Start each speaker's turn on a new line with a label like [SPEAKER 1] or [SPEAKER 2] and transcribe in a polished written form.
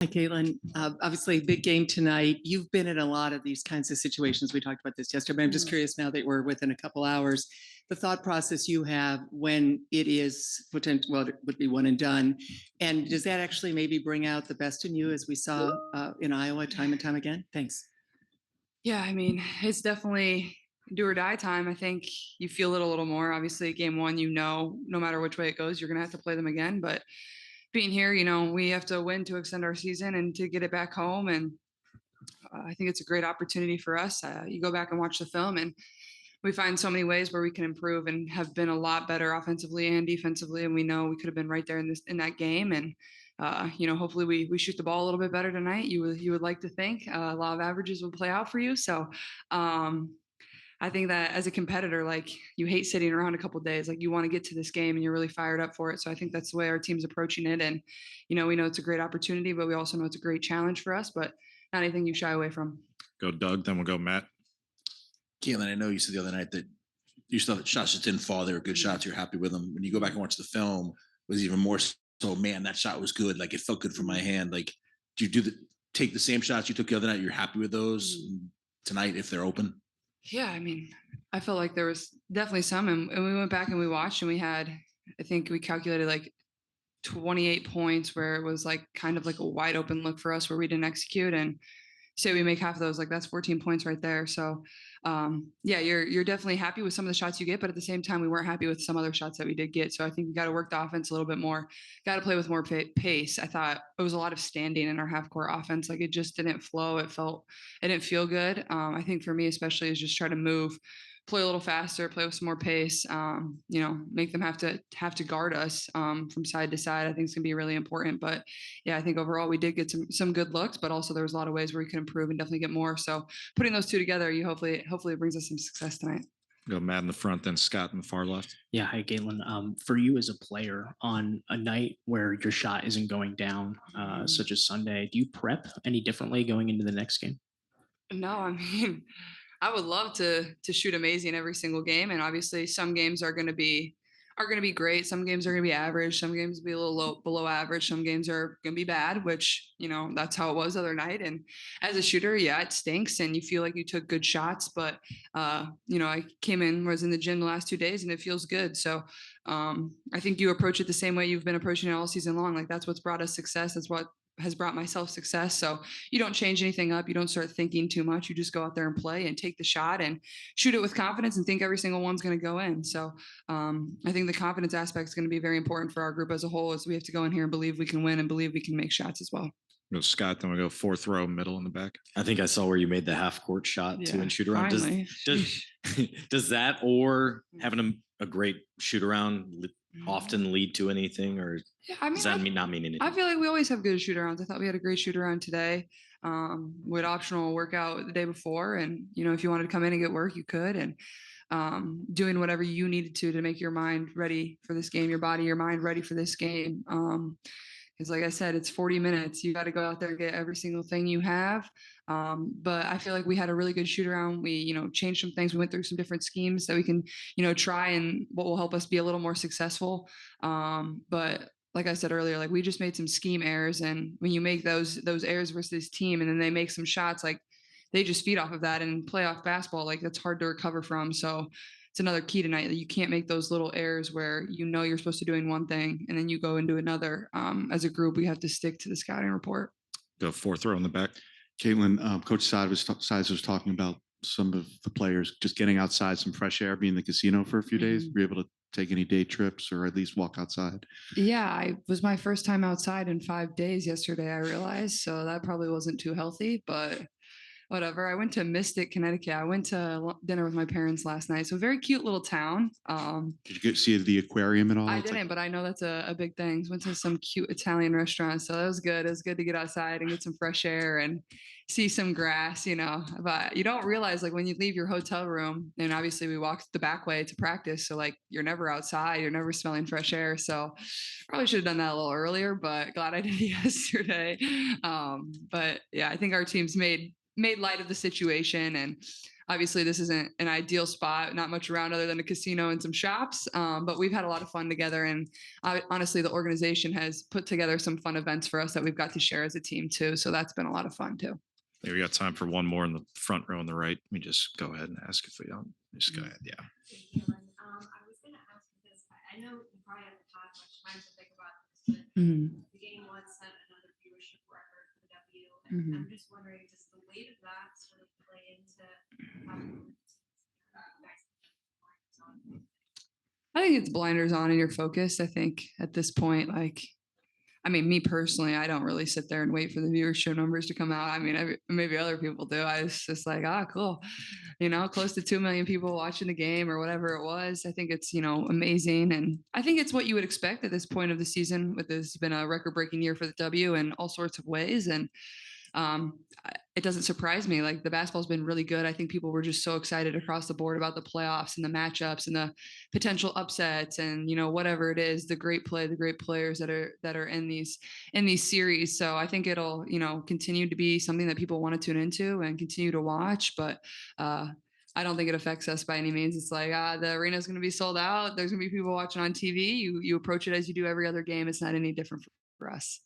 [SPEAKER 1] Hi, Caitlin. Obviously, big game tonight. You've been in a lot of these kinds of situations. We talked about this yesterday, but I'm just curious now that we're within a couple hours, the thought process you have when it is potential, well, it would be one and done. And does that actually maybe bring out the best in you as we saw in Iowa time and time again? Thanks.
[SPEAKER 2] Yeah, I mean, it's definitely do or die time. I think you feel it a little more. Obviously, game one, no matter which way it goes, you're going to have to play them again. But being here, we have to win to extend our season and to get it back home. And I think it's a great opportunity for us. You go back and watch the film, and we find so many ways where we can improve and have been a lot better offensively and defensively. And we know we could have been right there in that game. And hopefully we shoot the ball a little bit better tonight. You would like to think a lot of averages will play out for you. So I think that as a competitor, like you hate sitting around a couple of days, like you want to get to this game and you're really fired up for it. So I think that's the way our team's approaching it. And, we know it's a great opportunity, but we also know it's a great challenge for us, but not anything you shy away from.
[SPEAKER 3] Go Doug, then we'll go Matt.
[SPEAKER 4] Caitlin, I know you said the other night that you thought the shots just didn't fall. They were good shots. You're happy with them. When you go back and watch the film, it was even more so, man, that shot was good. Like it felt good from my hand. Like, do you take the same shots you took the other night? You're happy with those tonight if they're open?
[SPEAKER 2] Yeah, I mean, I felt like there was definitely some, and we went back and we watched, and we had, I think we calculated like 28 points where it was like kind of like a wide open look for us where we didn't execute, and say we make half of those, like that's 14 points right there. So yeah, you're definitely happy with some of the shots you get, but at the same time, we weren't happy with some other shots that we did get. So I think we got to work the offense a little bit more, got to play with more pace. I thought it was a lot of standing in our half court offense. Like it just didn't flow. It didn't feel good. I think for me, especially, is just try to move, play a little faster, play with some more pace, make them have to guard us from side to side. I think it's gonna be really important. But yeah, I think overall we did get some good looks, but also there was a lot of ways where we could improve and definitely get more. So putting those two together, hopefully it brings us some success tonight.
[SPEAKER 3] Go Matt in the front, then Scott in the far left.
[SPEAKER 5] Yeah, hi Caitlin. For you as a player on a night where your shot isn't going down, such as Sunday, do you prep any differently going into the next game?
[SPEAKER 2] No, I mean, I would love to shoot amazing every single game, and obviously some games are going to be great. Some games are going to be average. Some games will be a little below average. Some games are going to be bad, which that's how it was the other night. And as a shooter, yeah, it stinks, and you feel like you took good shots. But I was in the gym the last 2 days, and it feels good. So I think you approach it the same way you've been approaching it all season long. Like that's what's brought us success. That's what has brought myself success. So you don't change anything up. You don't start thinking too much. You just go out there and play and take the shot and shoot it with confidence and think every single one's going to go in. So I think the confidence aspect is going to be very important for our group as a whole, as we have to go in here and believe we can win and believe we can make shots as well.
[SPEAKER 3] Go Scott, then we go fourth row, middle in the back.
[SPEAKER 6] I think I saw where you made the half court shot too and shoot around. Does that or having a great shoot around often lead to anything, or does that not mean anything?
[SPEAKER 2] I feel like we always have good shoot arounds. I thought we had a great shoot around today. We had optional workout the day before, and if you wanted to come in and get work, you could. And doing whatever you needed to make your mind ready for this game, your body, your mind ready for this game. Because like I said, it's 40 minutes. You got to go out there and get every single thing you have. But I feel like we had a really good shoot around. We, changed some things. We went through some different schemes that we can, try and what will help us be a little more successful. But like I said earlier, like we just made some scheme errors. And when you make those errors versus this team and then they make some shots, like they just feed off of that. And playoff basketball, like that's hard to recover from. So it's another key tonight that you can't make those little errors where you're supposed to be doing one thing and then you go and do another. As a group, we have to stick to the scouting report.
[SPEAKER 3] Go fourth row in the back.
[SPEAKER 7] Caitlin, Coach Sides was talking about some of the players just getting outside, some fresh air, being in the casino for a few days. Were you able to take any day trips or at least walk outside?
[SPEAKER 2] Yeah, it was my first time outside in 5 days yesterday, I realized. So that probably wasn't too healthy, but whatever. I went to Mystic, Connecticut. I went to dinner with my parents last night. So very cute little town.
[SPEAKER 7] Did you see the aquarium at all?
[SPEAKER 2] I didn't, but I know that's a big thing. Went to some cute Italian restaurants. So that was good. It was good to get outside and get some fresh air and see some grass, but you don't realize like when you leave your hotel room, and obviously we walked the back way to practice. So like you're never outside, you're never smelling fresh air. So probably should have done that a little earlier, but glad I did yesterday. But yeah, I think our team's made light of the situation, and obviously this isn't an ideal spot, not much around other than a casino and some shops. But we've had a lot of fun together. And honestly, the organization has put together some fun events for us that we've got to share as a team too. So that's been a lot of fun too.
[SPEAKER 3] Hey, we got time for one more in the front row on the right. Let me just go ahead and ask if we don't. Just go ahead. Yeah.
[SPEAKER 8] I was going to ask because I know you probably haven't had much time to think about this, but the game one set another viewership record for the W. And I'm just wondering, does the weight of that sort of play into how you guys?
[SPEAKER 2] I think it's blinders on and you're focused. I think at this point, like, I mean, me personally, I don't really sit there and wait for the viewership numbers to come out. I mean, maybe other people do. I was just like, cool. Close to 2 million people watching the game or whatever it was. I think it's, amazing. And I think it's what you would expect at this point of the season. With this been a record breaking year for the W in all sorts of ways. And it doesn't surprise me. Like the basketball's been really good. I think people were just so excited across the board about the playoffs and the matchups and the potential upsets and whatever it is, the great play, the great players that are in these series. So I think it'll continue to be something that people want to tune into and continue to watch. But I don't think it affects us by any means. It's like the arena is going to be sold out. There's going to be people watching on TV. You approach it as you do every other game. It's not any different for us.